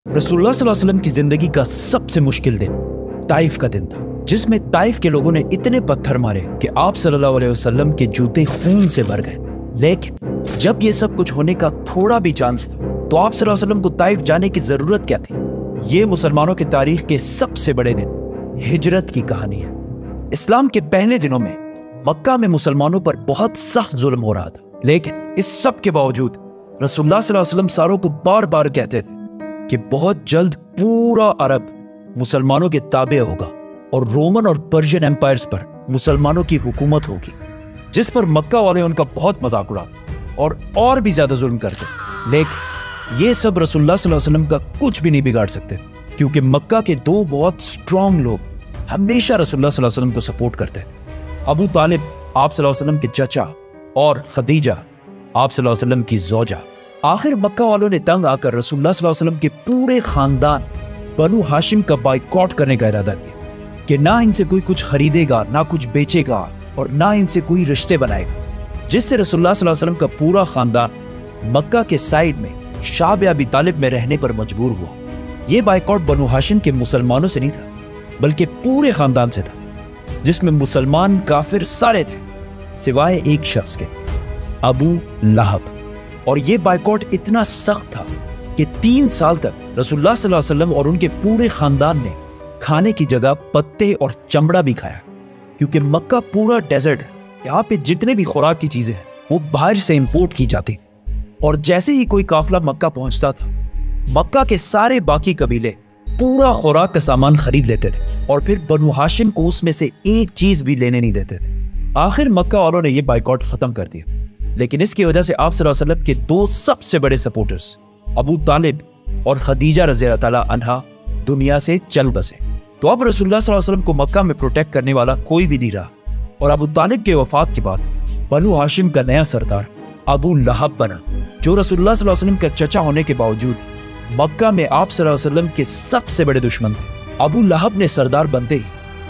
रसूलुल्लाह सल्लल्लाहु अलैहि वसल्लम की जिंदगी का सबसे मुश्किल दिन ताइफ का दिन था, जिसमें ताइफ के लोगों ने इतने पत्थर मारे कि आप सल्लल्लाहु अलैहि वसल्लम के जूते खून से भर गए। लेकिन जब ये सब कुछ होने का थोड़ा भी चांस था तो आप सल्लल्लाहु अलैहि वसल्लम को ताइफ जाने की जरूरत क्या थी? ये मुसलमानों की तारीख के सबसे बड़े दिन हिजरत की कहानी है। इस्लाम के पहले दिनों में मक्का में मुसलमानों पर बहुत सख्त जुल्म हो रहा था, लेकिन इस सब के बावजूद रसूलुल्लाह सल्लल्लाहु अलैहि वसल्लम सारों को बार बार कहते थे कि बहुत जल्द पूरा अरब मुसलमानों के ताबे होगा और रोमन और पर्शियन एम्पायर्स पर मुसलमानों की हुकूमत होगी, जिस पर मक्का वाले उनका बहुत मजाक उड़ाते और भी ज्यादा जुल्म करते। लेकिन ये सब रसूलुल्लाह सल्लल्लाहु अलैहि वसल्लम का कुछ भी नहीं बिगाड़ सकते, क्योंकि मक्का के दो बहुत स्ट्रांग लोग हमेशा रसूलुल्लाह सल्लल्लाहु अलैहि वसल्लम को सपोर्ट करते थे। अबू तालिब आप सल्लल्लाहु अलैहि वसल्लम के चचा और खदीजा आप सल्लल्लाहु अलैहि वसल्लम की जोजा। आखिर मक्का वालों ने तंग आकर रसूलुल्लाह सल्लल्लाहु अलैहि वसल्लम के पूरे खानदान बनु हाशिम का बाइकॉट करने का इरादा किया कि ना इनसे कोई कुछ खरीदेगा, ना कुछ बेचेगा और ना इनसे कोई रिश्ते बनाएगा, जिससे रसूलुल्लाह सल्लल्लाहु अलैहि वसल्लम का पूरा खानदान मक्का के साइड में शाब अबी तालिब में रहने पर मजबूर हुआ। यह बाइकॉट बनु हाशिम के मुसलमानों से नहीं था, बल्कि पूरे खानदान से था, जिसमें मुसलमान काफिर सारे थे सिवाय एक शख्स के, अबू लहब। और यह बाइकॉट इतना सख्त था कि 3 साल तक रसूलुल्लाह सल्लल्लाहु अलैहि वसल्लम और उनके पूरे खानदान ने खाने की जगह पत्ते और चमड़ा भी खाया, क्योंकि मक्का पूरा डेजर्ट है। यहाँ पे जितने भी खुराक की चीजें हैं वो बाहर से इंपोर्ट की जाती, और जैसे ही कोई काफिला मक्का पहुंचता था, मक्का के सारे बाकी कबीले पूरा खुराक का सामान खरीद लेते थे और फिर बनु हाशिम को उसमें से एक चीज भी लेने नहीं देते थे। आखिर मक्का वालों ने यह बाइकॉट खत्म कर दिया, लेकिन इसकी वजह से आप सल्लल्लाहु अलैहि वसल्लम के दो सबसे बड़े सपोर्टर्स अबू तालिब और खदीजा रज़ियल्लाहु ताला अन्हा दुनिया से चल बसे। तो अब रसूलुल्लाह सल्लल्लाहु अलैहि वसल्लम को मक्का में प्रोटेक्ट करने वाला कोई भी नहीं रहा, और अबू तालिब के वफात के बाद बनु हाशिम का नया सरदार अबू लहब बना, जो रसूलुल्लाह सल्लल्लाहु अलैहि वसल्लम का चचा होने के बावजूद मक्का में आप सल्लल्लाहु अलैहि वसल्लम के सबसे बड़े दुश्मन थे। अबू लहब ने सरदार बनते ही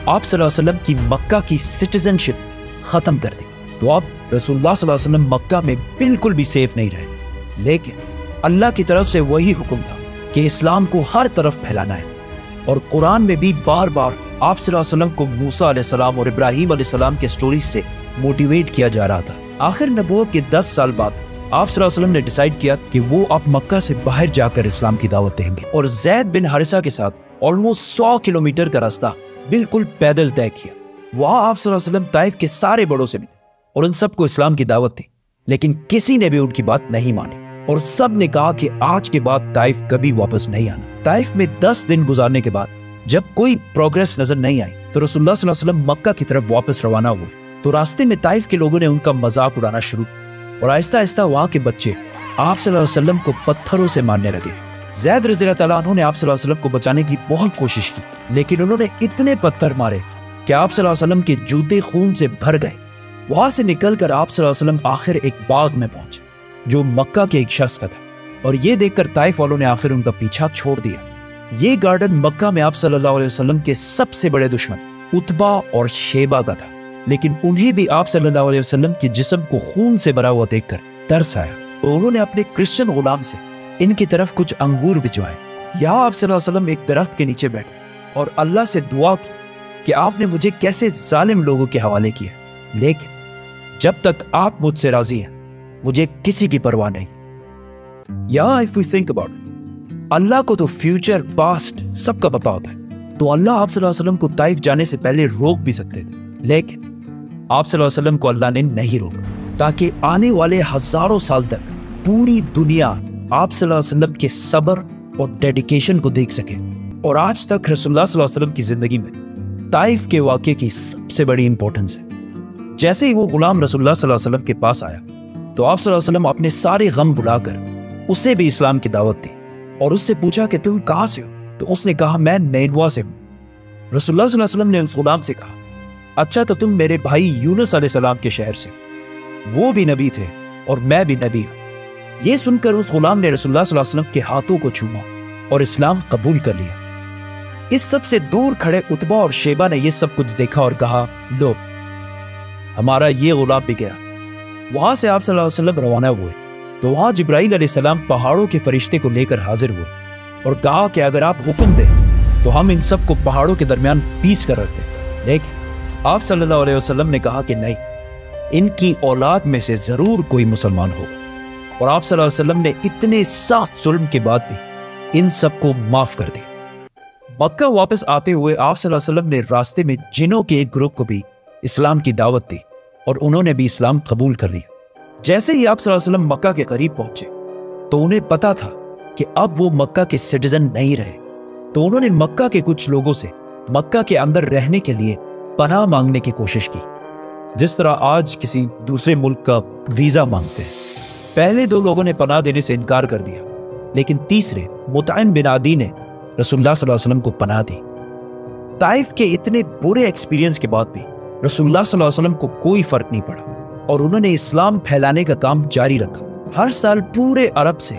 आप सल्लल्लाहु अलैहि वसल्लम की मक्का की सिटीजनशिप खत्म कर दी। तो अब रसूलुल्लाह सल्लल्लाहु अलैहि वसल्लम मक्का में बिल्कुल भी सेफ नहीं रहे। लेकिन अल्लाह की तरफ से वही हुक्म था कि इस्लाम को हर तरफ फैलाना है, और कुरान में भी बार बार आप सल्लल्लाहु अलैहि वसल्लम को मूसा अलैहिस्सलाम और इब्राहीम अलैहिस्सलाम के स्टोरीज से मोटिवेट किया जा रहा था। आखिर नबूवत के 10 साल बाद आप सल्लल्लाहु अलैहि वसल्लम ने डिसाइड किया कि वो अब मक्का से बाहर जाकर इस्लाम की दावत देंगे, और ज़ैद बिन हारिसा के साथ ऑलमोस्ट 100 किलोमीटर का रास्ता बिल्कुल पैदल तय किया। वहां आप सल्लल्लाहु अलैहि वसल्लम ताइफ के सारे बड़ों से मिले और उन सबको इस्लाम की दावत दी, लेकिन किसी ने भी उनकी बात नहीं मानी, और सब ने कहा कि आज के बाद ताइफ कभी वापस नहीं आना। ताइफ में 10 दिन गुजारने के बाद जब कोई प्रोग्रेस नजर नहीं आई तो रसूलुल्लाह सल्लल्लाहु अलैहि वसल्लम मक्का की तरफ वापस रवाना हुए। तो रास्ते में ताइफ के लोगों ने उनका मजाक उड़ाना शुरू किया, और आहिस्ता आहिस्ता वहां के बच्चे आप सल्लल्लाहु अलैहि वसल्लम को पत्थरों से मारने लगे। ज़ैद रज़ियल्लाहु ताला अन्हु ने आप सल्लल्लाहु अलैहि वसल्लम को बचाने की बहुत कोशिश की, लेकिन उन्होंने इतने पत्थर मारे कि आप सल्लल्लाहु अलैहि वसल्लम के जूते खून से भर गए। वहां से निकलकर आप सल्लल्लाहु अलैहि वसल्लम आखिर एक बाग में पहुंचे जो मक्का के एक शख्स का था, और ये देखकर ताइफ वालों ने आखिर उनका पीछा छोड़ दिया। ये गार्डन मक्का में आप सल्लल्लाहु अलैहि वसल्लम के सबसे बड़े दुश्मन उतबा और शेबा का था, लेकिन उन्हें भी आप सल्लल्लाहु अलैहि वसल्लम के जिस्म को खून से भरा हुआ देखकर तरस आया, तो उन्होंने अपने क्रिश्चियन गुलाम से इनकी तरफ कुछ अंगूर भिजवाए। यहाँ आप सल्लल्लाहु अलैहि वसल्लम एक दरख्त के नीचे बैठे और अल्लाह से दुआ की कि आपने मुझे कैसे जालिम लोगों के हवाले किया, लेकिन जब तक आप मुझसे राजी हैं मुझे किसी की परवाह नहीं। या if we think about it, Allah को तो फ्यूचर पास्ट सबका पता होता है, तो अल्लाह आप सल्लल्लाहु अलैहि वसल्लम को ताइफ जाने से पहले रोक भी सकते थे, लेकिन आप सल्लल्लाहु अलैहि वसल्लम को अल्लाह ने नहीं रोका, ताकि आने वाले हजारों साल तक पूरी दुनिया आप सल्लल्लाहु अलैहि वसल्लम के सब्र और डेडिकेशन को देख सके। और आज तक रसूलुल्लाह सल्लल्लाहु अलैहि वसल्लम की जिंदगी में ताइफ के वाक़े की सबसे बड़ी इंपॉर्टेंस है। जैसे ही वो गुलाम रसूलुल्लाह सल्लल्लाहु अलैहि वसल्लम के पास आया तो आप सल्लल्लाहु अलैहि वसल्लम अपने सारे गम भुलाकर उसे भी इस्लाम की दावत दी, और उससे पूछा कि तुम कहाँ से हो? तो उसने कहा मैं नैनवा से हूँ। रसूलुल्लाह सल्लल्लाहु अलैहि वसल्लम ने उस गुलाम से कहा अच्छा तो तुम मेरे भाई यूनुस अलैहिस्सलाम के शहर से, वो भी नबी थे और मैं भी नबी हूँ। ये सुनकर उस गुलाम ने रसूलुल्लाह सल्लल्लाहु अलैहि वसल्लम के हाथों को छूमा और इस्लाम कबूल कर लिया। इस सब से दूर खड़े उतबा और शेबा ने यह सब कुछ देखा और कहा लो हमारा ये गुलाम भी गया। वहां से आप सल्लल्लाहु अलैहि वसल्लम रवाना हुए तो वहां जिब्राइल अलैहिस्सलाम पहाड़ों के फरिश्ते को लेकर हाजिर हुए और कहा कि अगर आप हुक्म दें तो हम इन सब को पहाड़ों के दरमियान पीस कर रखते। लेकिन आप सल्लल्लाहु अलैहि वसल्लम ने कहा कि नहीं, इनकी औलाद में से जरूर कोई मुसलमान होगा। और आप सल्लल्लाहु अलैहि वसल्लम ने इतने सख्त जुल्म के बाद भी इन सबको माफ कर दिया। मक्का वापस आते हुए आप सल्लल्लाहु अलैहि वसल्लम ने रास्ते में जिनों के एक ग्रुप को भी इस्लाम की दावत दी और उन्होंने भी इस्लाम कबूल कर लिया। जैसे ही आप सल्लल्लाहु अलैहि वसल्लम मक्का के करीब पहुंचे तो उन्हें पता था कि अब वो मक्का के सिटीजन नहीं रहे, तो उन्होंने मक्का के कुछ लोगों से मक्का के अंदर रहने के लिए पनाह मांगने की कोशिश की, जिस तरह आज किसी दूसरे मुल्क का वीजा मांगते हैं। पहले 2 लोगों ने पनाह देने से इनकार कर दिया, लेकिन तीसरे मुतइम बिन आदी ने रसूलुल्लाह सल्लल्लाहु अलैहि वसल्लम को पनाह दी। ताइफ के इतने बुरे एक्सपीरियंस के बाद भी रसूलुल्लाह सल्लल्लाहु अलैहि वसल्लम को कोई फर्क नहीं पड़ा और उन्होंने इस्लाम फैलाने का काम जारी रखा। हर साल पूरे अरब से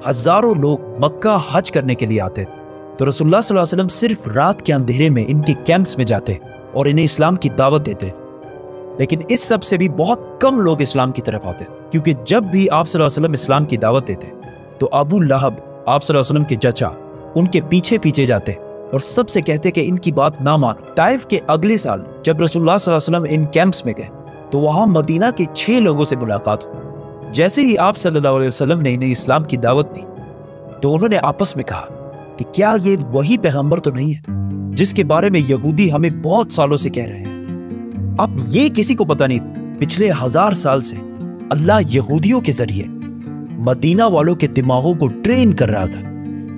हजारों लोग मक्का हज करने के लिए आते थे, तो रसूलुल्लाह सल्लल्लाहु अलैहि वसल्लम सिर्फ रात के अंधेरे में इनके कैंप्स में जाते और इन्हें इस्लाम की दावत देते थे। लेकिन इस सब से भी बहुत कम लोग इस्लाम की तरफ आते, क्योंकि जब भी आप सल्लल्लाहु अलैहि वसल्लम इस्लाम की दावत देते तो अबू लहब, आप सल्लल्लाहु अलैहि वसल्लम के चचा, उनके पीछे पीछे जाते और सबसे कहते कि इनकी बात ना मानो। ताइफ के अगले साल जब रसूलुल्लाह सल्लल्लाहु अलैहि वसल्लम इन कैंप्स में गए तो वहां मदीना के 6 लोगों से मुलाकात हुई। जैसे ही आप सल्लल्लाहु अलैहि वसल्लम ने इन्हें इस्लाम की दावत दी तो उन्होंने आपस में कहा कि क्या ये वही पैगंबर तो नहीं है जिसके बारे में यहूदी हमें बहुत सालों से कह रहे हैं। अब ये किसी को पता नहीं था, पिछले 1000 साल से अल्लाह यहूदियों के जरिए मदीना वालों के दिमागों को ट्रेन कर रहा था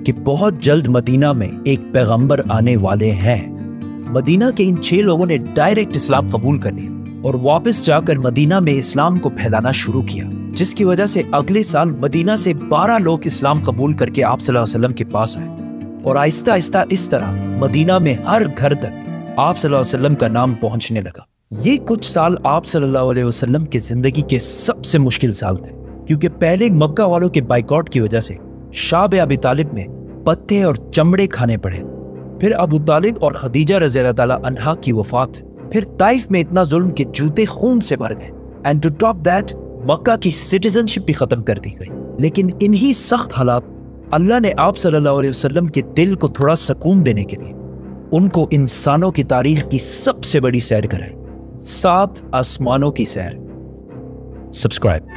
कि बहुत जल्द मदीना में एक पैगंबर आने वाले हैं। मदीना के इन 6 लोगों ने डायरेक्ट इस्लाम कबूल कर लिया और वापस जाकर मदीना में इस्लाम को फैलाना शुरू किया, जिसकी वजह से अगले साल मदीना से 12 लोग इस्लाम कबूल करके आप सल्लल्लाहु अलैहि वसल्लम के पास आए और आहिस्ता आहिस्ता इस तरह मदीना में हर घर तक आप सल्लल्लाहु अलैहि वसल्लम का नाम पहुंचने लगा। ये कुछ साल आप सल्लल्लाहु अलैहि वसल्लम की जिंदगी के सबसे मुश्किल साल थे, क्योंकि पहले मक्का वालों के बाइकआउट की वजह से शाब अबी तालिब में पत्ते और चमड़े खाने पड़े, फिर अबू तालिब और खदीजा रज़ियल्लाहु ताला अन्हा की वफात, फिर ताइफ में इतना जुल्म के जूते खून से भर गए, एंड टू टॉप दैट मक्का की सिटीजनशिप भी खत्म कर दी गई। लेकिन इन्हीं सख्त हालात अल्लाह ने आप सल्लल्लाहु अलैहि वसल्लम के दिल को थोड़ा सुकून देने के लिए उनको इंसानों की तारीख की सबसे बड़ी सैर कराई, 7 आसमानों की सैर। सब्सक्राइब।